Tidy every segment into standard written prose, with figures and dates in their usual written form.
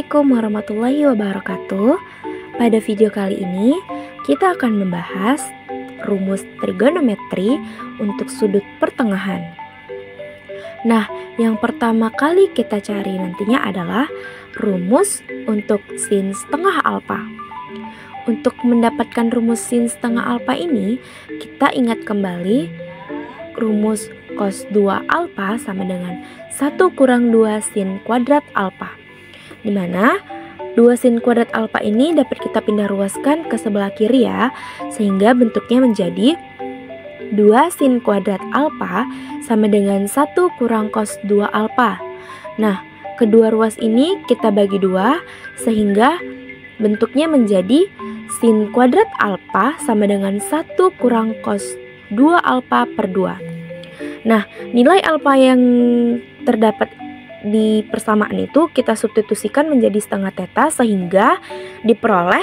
Assalamualaikum warahmatullahi wabarakatuh. Pada video kali ini kita akan membahas rumus trigonometri untuk sudut pertengahan. Nah, yang pertama kali kita cari nantinya adalah rumus untuk sin setengah alfa. Untuk mendapatkan rumus sin setengah alfa ini, kita ingat kembali rumus cos 2 alfa sama dengan 1 kurang 2 sin kuadrat alfa, di mana 2 sin kuadrat alfa ini dapat kita pindah ruaskan ke sebelah kiri ya, sehingga bentuknya menjadi 2 sin kuadrat alfa sama dengan 1 kurang cos 2 alfa. Nah, kedua ruas ini kita bagi 2 sehingga bentuknya menjadi sin kuadrat alfa sama dengan 1 kurang cos 2 alfa per 2. Nah, nilai alfa yang terdapat di persamaan itu kita substitusikan menjadi setengah theta sehingga diperoleh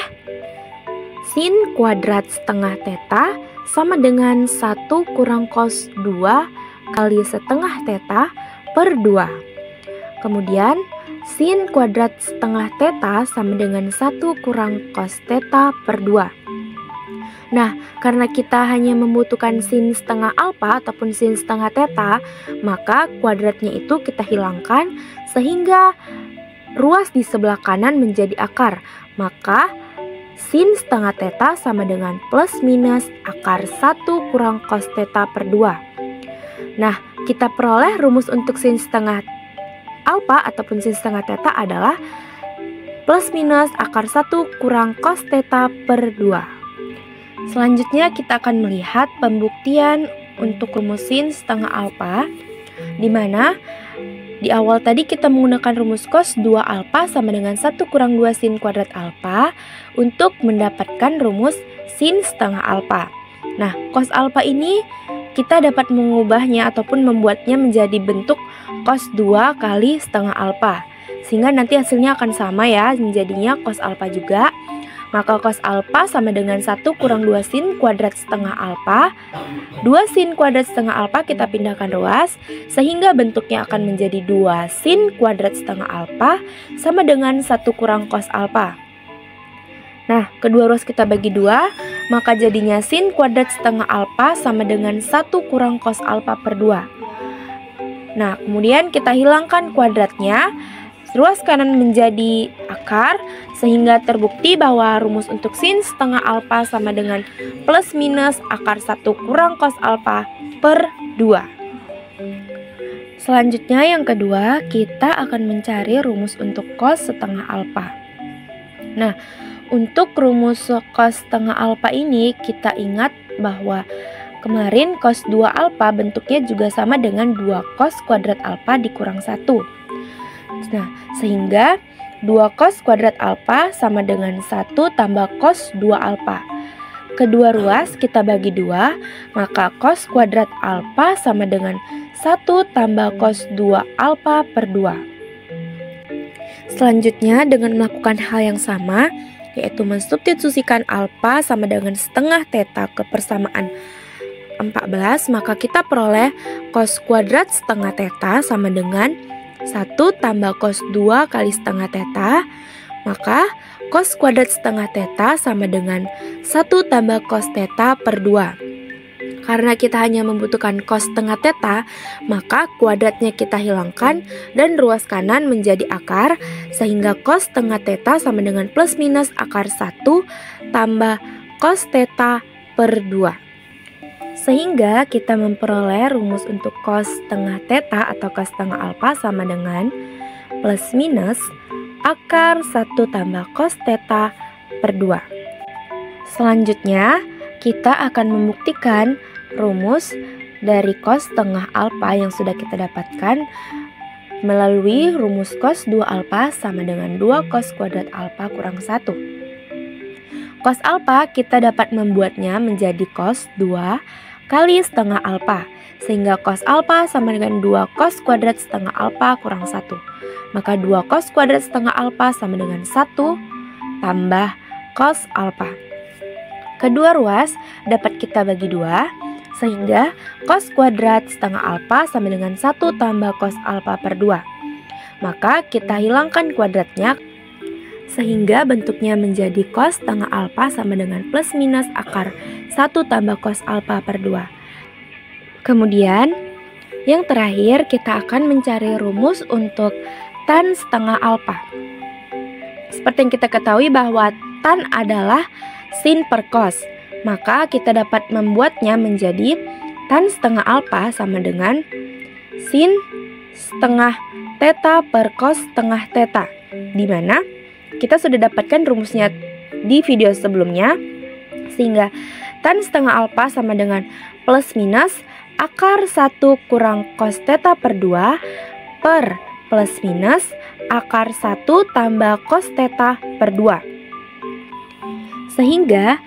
sin kuadrat setengah theta sama dengan 1 kurang cos 2 kali setengah theta per 2. Kemudian sin kuadrat setengah theta sama dengan 1 kurang cos theta per 2. Nah, karena kita hanya membutuhkan sin setengah alfa ataupun sin setengah theta, maka kuadratnya itu kita hilangkan sehingga ruas di sebelah kanan menjadi akar. Maka sin setengah theta sama dengan plus minus akar 1 kurang cos theta per 2. Nah, kita peroleh rumus untuk sin setengah alfa ataupun sin setengah theta adalah plus minus akar 1 kurang cos theta per 2. Selanjutnya kita akan melihat pembuktian untuk rumus sin setengah alfa, di mana di awal tadi kita menggunakan rumus cos 2 alfa sama dengan 1 kurang 2 sin kuadrat alfa untuk mendapatkan rumus sin setengah alfa. Nah, cos alfa ini kita dapat mengubahnya ataupun membuatnya menjadi bentuk cos 2 kali setengah alfa, sehingga nanti hasilnya akan sama ya, menjadinya cos alfa juga. Maka cos alfa sama dengan 1 kurang 2 sin kuadrat setengah alfa. 2 sin kuadrat setengah alfa kita pindahkan ruas, sehingga bentuknya akan menjadi 2 sin kuadrat setengah alfa sama dengan 1 kurang cos alfa. Nah, kedua ruas kita bagi 2, maka jadinya sin kuadrat setengah alfa sama dengan 1 kurang cos alfa per 2. Nah, kemudian kita hilangkan kuadratnya. Ruas kanan menjadi akar, sehingga terbukti bahwa rumus untuk sin setengah alfa sama dengan plus minus akar 1 kurang cos alfa per 2. Selanjutnya yang kedua, kita akan mencari rumus untuk cos setengah alfa. Nah, untuk rumus cos setengah alfa ini kita ingat bahwa kemarin cos 2 alfa bentuknya juga sama dengan 2 cos kuadrat alfa dikurang 1. Nah, sehingga 2 cos kuadrat alfa sama dengan 1 tambah cos 2 alfa. Kedua ruas kita bagi 2, maka cos kuadrat alfa sama dengan 1 tambah cos 2 alfa per 2. Selanjutnya dengan melakukan hal yang sama, yaitu mensubstitusikan alfa sama dengan setengah theta ke persamaan 14, maka kita peroleh cos kuadrat setengah theta sama dengan 1 tambah cos 2 kali setengah theta, maka cos kuadrat setengah theta sama dengan 1 tambah cos theta per 2. Karena kita hanya membutuhkan cos setengah theta, maka kuadratnya kita hilangkan dan ruas kanan menjadi akar, sehingga cos setengah theta sama dengan plus minus akar 1 tambah cos theta per 2. Sehingga kita memperoleh rumus untuk cos setengah theta atau cos setengah alfa sama dengan plus minus akar 1 tambah cos theta per 2. Selanjutnya kita akan membuktikan rumus dari cos setengah alfa yang sudah kita dapatkan melalui rumus cos 2 alfa sama dengan 2 cos kuadrat alfa kurang 1. Cos alfa kita dapat membuatnya menjadi cos 2 kali setengah alfa, sehingga cos alfa sama dengan 2 cos kuadrat setengah alfa kurang 1. Maka 2 cos kuadrat setengah alfa sama dengan 1 tambah cos alfa. Kedua ruas dapat kita bagi 2, sehingga cos kuadrat setengah alfa sama dengan 1 tambah cos alfa per 2. Maka kita hilangkan kuadratnya, sehingga bentuknya menjadi cos setengah alfa sama dengan plus minus akar 1 tambah cos alfa per 2. Kemudian yang terakhir kita akan mencari rumus untuk tan setengah alfa. Seperti yang kita ketahui bahwa tan adalah sin per cos, maka kita dapat membuatnya menjadi tan setengah alfa sama dengan sin setengah theta per cos setengah theta, di mana kita sudah dapatkan rumusnya di video sebelumnya, sehingga tan setengah alfa sama dengan plus minus akar 1 kurang cos theta per 2 per plus minus akar 1 tambah cos theta per 2. Sehingga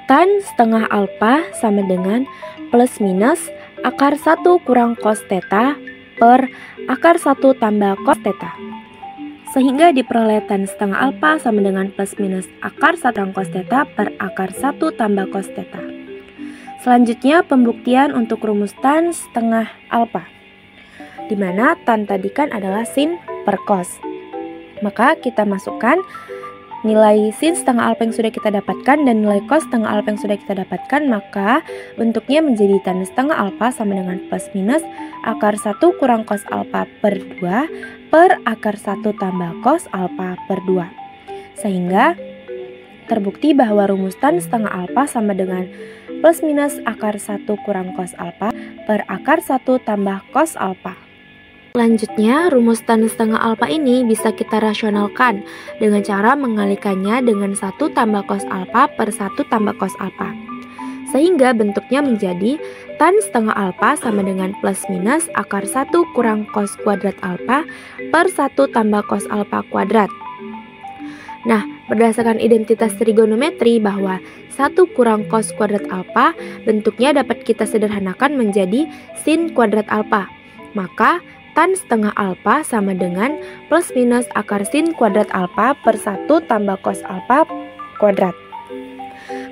tan setengah alfa sama dengan plus minus akar 1 kurang cos theta per akar 1 tambah cos theta. Sehingga diperoleh tan setengah alfa sama dengan plus minus akar 1 kurang cos theta per akar 1 tambah cos theta. Selanjutnya pembuktian untuk rumus tan setengah alfa, di mana tan tadi kan adalah sin per cos. Maka kita masukkan nilai sin setengah alfa yang sudah kita dapatkan dan nilai cos setengah alfa yang sudah kita dapatkan, maka bentuknya menjadi tan setengah alfa sama dengan plus minus akar 1 kurang cos alfa per 2 per akar 1 tambah cos alfa per 2. Sehingga terbukti bahwa rumus tan setengah alfa sama dengan plus minus akar 1 kurang cos alfa per akar 1 tambah cos alfa. Selanjutnya, rumus tan setengah alfa ini bisa kita rasionalkan dengan cara mengalikannya dengan 1 tambah cos alfa per 1 tambah cos alfa. Sehingga bentuknya menjadi tan setengah alfa sama dengan plus minus akar 1 kurang cos kuadrat alfa per 1 tambah cos alfa kuadrat. Nah, berdasarkan identitas trigonometri bahwa 1 kurang cos kuadrat alfa bentuknya dapat kita sederhanakan menjadi sin kuadrat alfa. Maka tan setengah alfa sama dengan plus minus akar sin kuadrat alfa per 1 tambah cos alfa kuadrat.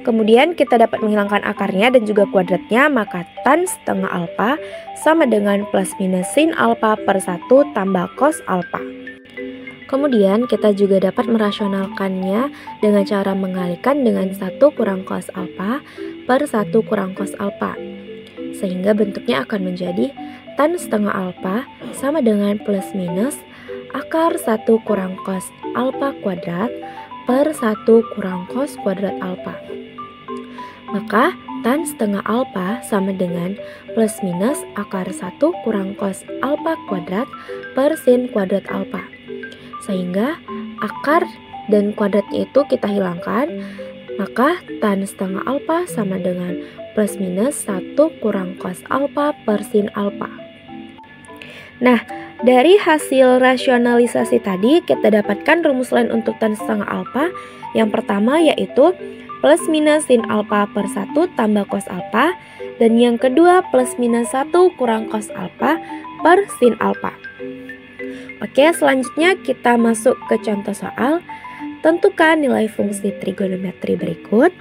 Kemudian kita dapat menghilangkan akarnya dan juga kuadratnya, maka tan setengah alfa sama dengan plus minus sin alfa per 1 tambah cos alfa. Kemudian kita juga dapat merasionalkannya dengan cara mengalihkan dengan 1 kurang cos alfa per 1 kurang cos alfa. Sehingga bentuknya akan menjadi tan setengah alfa sama dengan plus minus akar 1 kurang cos alfa kuadrat per 1 kurang cos kuadrat alfa. Maka tan setengah alfa sama dengan plus minus akar 1 kurang cos alfa kuadrat per sin kuadrat alfa. Sehingga akar dan kuadratnya itu kita hilangkan, maka tan setengah alfa sama dengan plus minus 1 kurang cos alfa per sin alfa. Nah, dari hasil rasionalisasi tadi kita dapatkan rumus lain untuk tan setengah alfa. Yang pertama yaitu plus minus sin alfa per 1 tambah cos alfa, dan yang kedua plus minus 1 kurang cos alfa per sin alfa. Oke, selanjutnya kita masuk ke contoh soal. Tentukan nilai fungsi trigonometri berikut: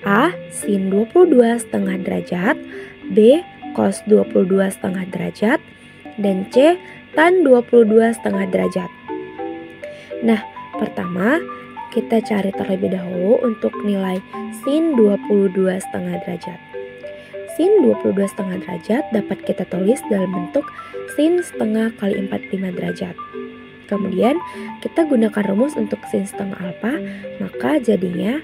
A. Sin 22 setengah derajat, B. Cos 22 setengah derajat, dan C. Tan 22 setengah derajat. Nah, pertama kita cari terlebih dahulu untuk nilai sin 22 setengah derajat. Sin 22 setengah derajat dapat kita tulis dalam bentuk sin setengah kali 45 derajat. Kemudian kita gunakan rumus untuk sin setengah alfa, maka jadinya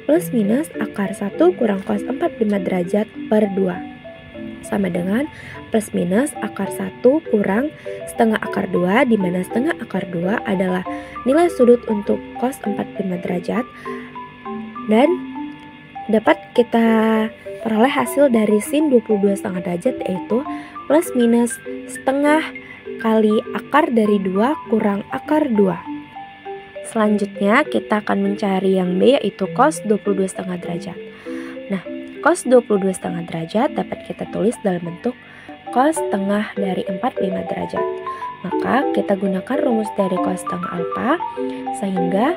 plus minus akar 1 kurang cos 45 derajat per 2 sama dengan plus minus akar 1 kurang setengah akar 2, di mana setengah akar 2 adalah nilai sudut untuk cos 45 derajat, dan dapat kita peroleh hasil dari sin 22 setengah derajat yaitu plus minus setengah kali akar dari 2 kurang akar 2. Selanjutnya kita akan mencari yang B yaitu cos 22 setengah derajat. Nah, cos 22 setengah derajat dapat kita tulis dalam bentuk cos setengah dari 45 derajat. Maka kita gunakan rumus dari cos setengah alfa sehingga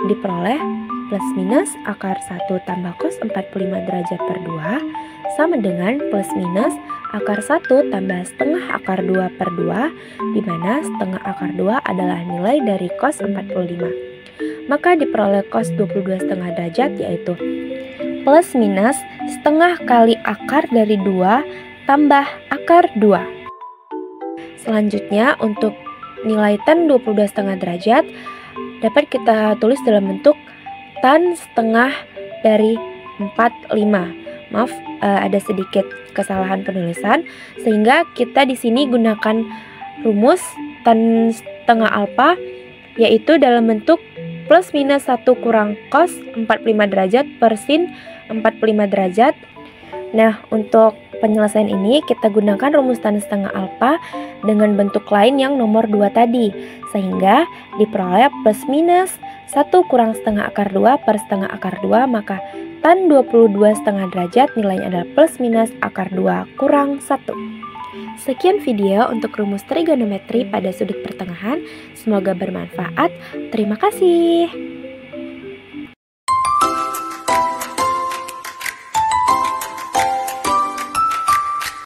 diperoleh plus minus akar 1 tambah cos 45 derajat per 2 sama dengan plus minus akar 1 tambah setengah akar 2 per 2, di mana setengah akar 2 adalah nilai dari cos 45. maka diperoleh cos 22,5 derajat yaitu plus minus setengah kali akar dari 2 tambah akar 2. Selanjutnya untuk nilai tan 22,5 derajat dapat kita tulis dalam bentuk tan setengah dari 45. Maaf, ada sedikit kesalahan penulisan, sehingga kita di sini gunakan rumus tan setengah alfa, yaitu dalam bentuk plus minus 1 kurang cos 45 derajat per sin 45 derajat. Nah, untuk penyelesaian ini kita gunakan rumus tan setengah alfa dengan bentuk lain yang nomor 2 tadi, sehingga diperoleh plus minus 1 kurang setengah akar 2 per setengah akar 2, maka tan 22,5 derajat nilainya adalah plus minus akar 2 kurang 1. Sekian video untuk rumus trigonometri pada sudut pertengahan, semoga bermanfaat. Terima kasih.